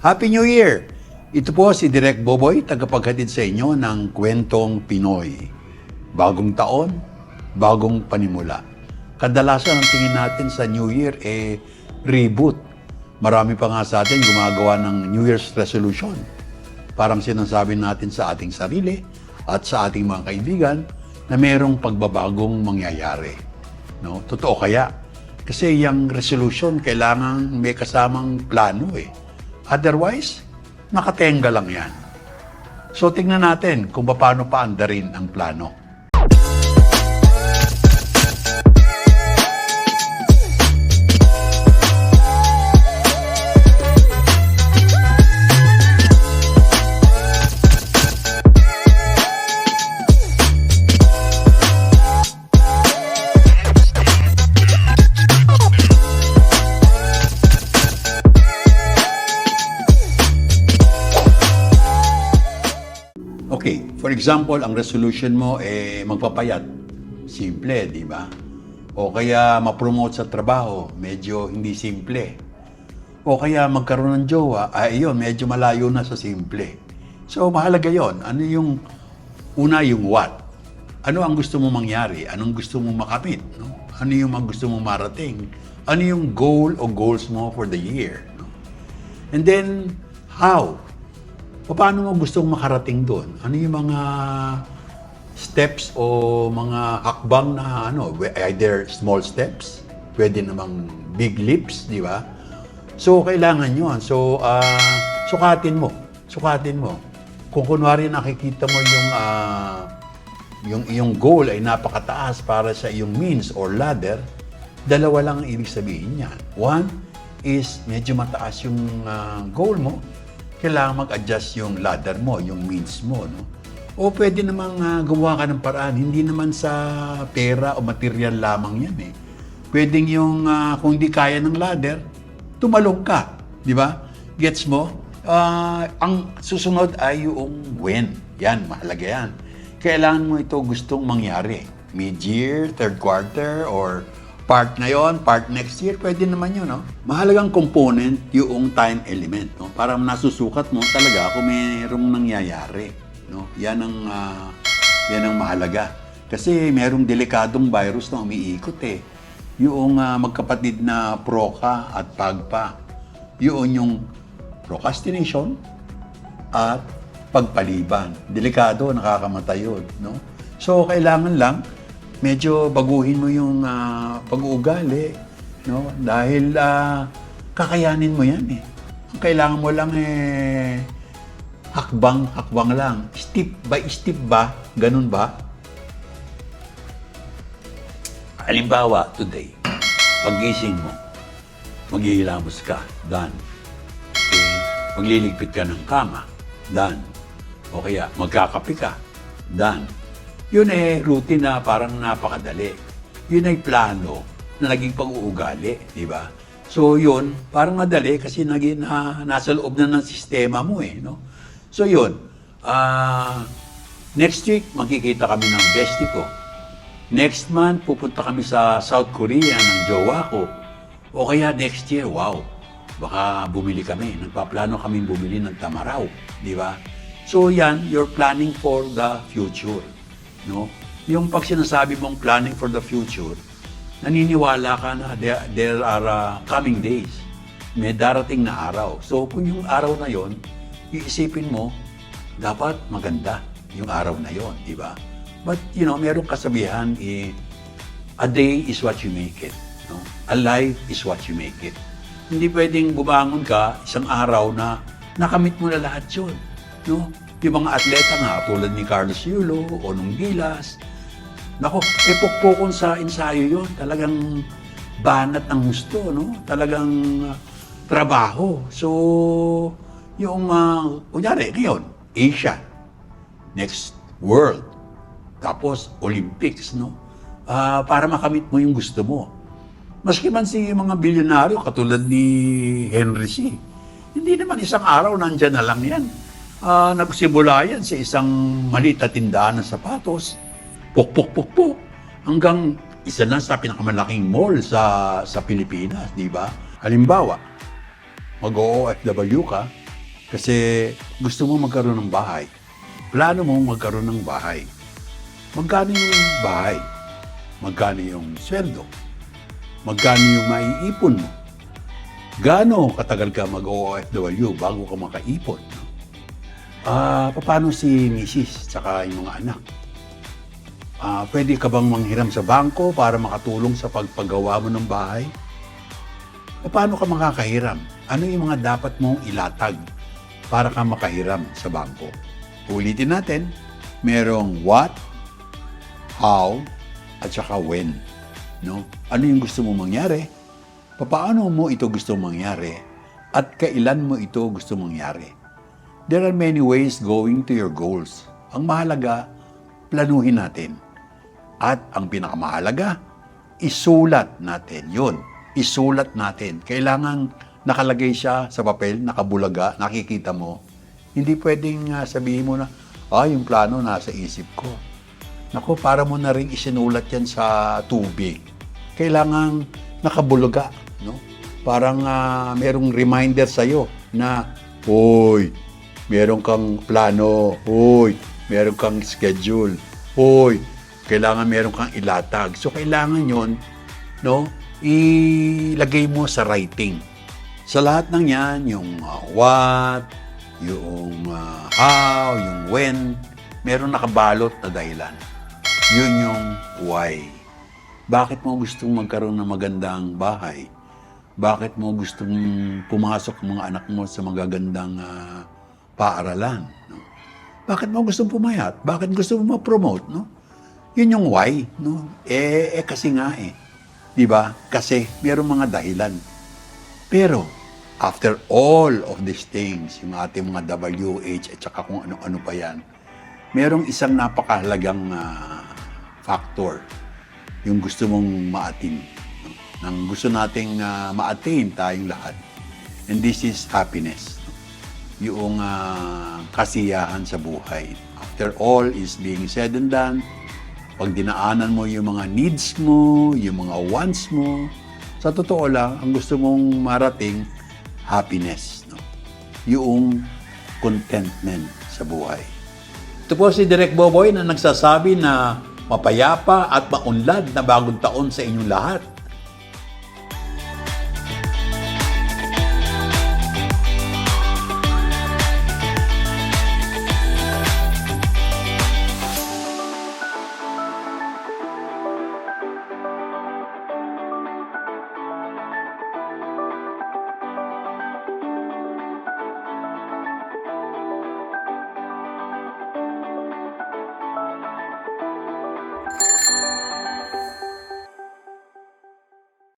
Happy New Year! Ito po si Direk Boboy, tagapaghatid sa inyo ng Kwentong Pinoy. Bagong taon, bagong panimula. Kadalasan ang tingin natin sa New Year reboot. Marami pa nga sa atin gumagawa ng New Year's resolution. Parang sinasabi natin sa ating sarili at sa ating mga kaibigan na mayroong pagbabagong mangyayari. No? Totoo kaya? Kasi yung resolution kailangan may kasamang plano Otherwise, nakatenga lang yan. So tingnan natin kung paano paandarin ang plano. Okay, for example, ang resolution mo magpapayat. Simple, di ba? O kaya ma-promote sa trabaho, medyo hindi simple. O kaya magkaroon ng jowa, yun, medyo malayo na sa simple. So, mahalaga yon. Ano yung, una yung what? Ano ang gusto mo mangyari? Anong gusto mo makamit? No? Ano yung mga gusto mo marating? Ano yung goal o goals mo for the year? No? And then, how? Paano mo gustong makarating doon? Ano yung mga steps o mga hakbang na either small steps, pwede namang big leaps, di ba? So, kailangan yun. So, sukatin mo. Kung kunwari nakikita mo yung iyong goal ay napakataas para sa iyong means or ladder, dalawa lang ang ibig sabihin niyan. One is medyo mataas yung goal mo, kailangan mag-adjust yung ladder mo, yung means mo, no? O pwede namang gumawa ka ng paraan, hindi naman sa pera o material lamang yan Pwedeng yung kung hindi kaya ng ladder, tumalong ka, di ba? Gets mo? Ang susunod ay yung when. Yan, mahalaga yan. Kailangan mo ito gustong mangyari. Mid-year, third quarter, or part ngayon, part next year, pwede naman yun, no? Mahalagang component yung time element, no? Para nasusukat mo talaga kung mayroong nangyayari, no? Yan ang mahalaga. Kasi mayroong delikadong virus na umiikot Yung magkapatid na proka at pagpa. Yun yung procrastination at pagpaliban. Delikado, nakakamatay yun, no? So, kailangan lang medyo baguhin mo yung pag-uugali, no? Dahil kakayanin mo yan Ang kailangan mo lang hakbang lang. Step by step ba? Ganun ba? Halimbawa, today, paggising mo, maghihilamos ka, done. Okay? Magliligpit ka ng kama, done. O kaya, magkakape ka, done. Yun routine na parang napakadali. Yun ay plano na naging pag-uugali, di ba? So yun, parang madali kasi nasa loob na ng sistema mo no? So yun, next week, magkikita kami ng bestie ko. Next month, pupunta kami sa South Korea ng jowa ko. O kaya next year, wow, baka bumili kami. Nagpaplano kami bumili ng tamaraw, di ba? So yan, you're planning for the future. No? Yung pag sinasabi mong planning for the future, naniniwala ka na there are coming days. May darating na araw. So kung yung araw na yon, iisipin mo, dapat maganda yung araw na yon, di ba? But merong kasabihan a day is what you make it. No? A life is what you make it. Hindi pwedeng bumangon ka isang araw na nakamit mo na lahat yun. No? Yung mga atleta nga, tulad ni Carlos Yulo, o nung Gilas, pokpokon sa ensayo yun. Talagang banat ng gusto, no? Talagang trabaho. So, yung, kunyari, ngayon, Asia, next World, tapos Olympics, no? Para makamit mo yung gusto mo. Maski man si mga bilyonaryo, katulad ni Henry C., hindi naman isang araw nandyan na lang yan. Nagsimula yan sa isang maliit na tindahan ng sapatos. Pok. Hanggang isa na sa pinakamalaking mall sa Pilipinas, di ba? Halimbawa, mag-OFW ka, Kasi gusto mo magkaroon ng bahay. Plano mo magkaroon ng bahay. Magkano yung bahay? Magkano yung sweldo? Magkano yung maiipon mo? Gaano katagal ka mag-OFW bago ka makaipon? Paano si misis tsaka yung mga anak? Pwede ka bang manghiram sa bangko para makatulong sa pagpagawa mo ng bahay? Paano ka makakahiram? Ano yung mga dapat mong ilatag para ka makahiram sa bangko? Ulitin natin, merong what, how, at saka when. No? Ano yung gusto mong mangyari? Paano mo ito gusto mangyari? At kailan mo ito gusto mangyari? There are many ways going to your goals. Ang mahalaga, planuhin natin. At ang pinakamahalaga, isulat natin. Yun, isulat natin. Kailangan nakalagay siya sa papel, nakabulaga, nakikita mo. Hindi pwedeng sabihin mo na, yung plano nasa isip ko. Naku, para mo na rin isinulat yan sa tubig. Kailangan nakabulaga, no? Parang merong reminder sa'yo na, hoy, meron kang plano, hoy, meron kang schedule, hoy, kailangan meron kang ilatag. So, kailangan yon, no, ilagay mo sa writing. Sa lahat ng yan, yung what, yung how, yung when, meron nakabalot na dahilan. Yun yung why. Bakit mo gustong magkaroon ng magandang bahay? Bakit mo gustong pumasok ang mga anak mo sa magagandang paaralan? No? Bakit mo gustong pumayat? Bakit gusto mo ma-promote? No? Yun yung why. No? Kasi nga Di ba? Kasi mayroong mga dahilan. Pero, after all of these things, yung ating mga WH at saka kung ano-ano pa yan, merong isang napakahalagang factor, yung gusto mong ma-attain. No? Nang gusto nating ma-attain tayong lahat. And this is happiness. No? Yung kasiyahan sa buhay. After all is being said and done, pag dinaanan mo yung mga needs mo, yung mga wants mo, sa totoo lang, ang gusto mong marating, happiness. No? Yung contentment sa buhay. Ito po si Direk Boboy na nagsasabi na mapayapa at maunlad na bagong taon sa inyong lahat.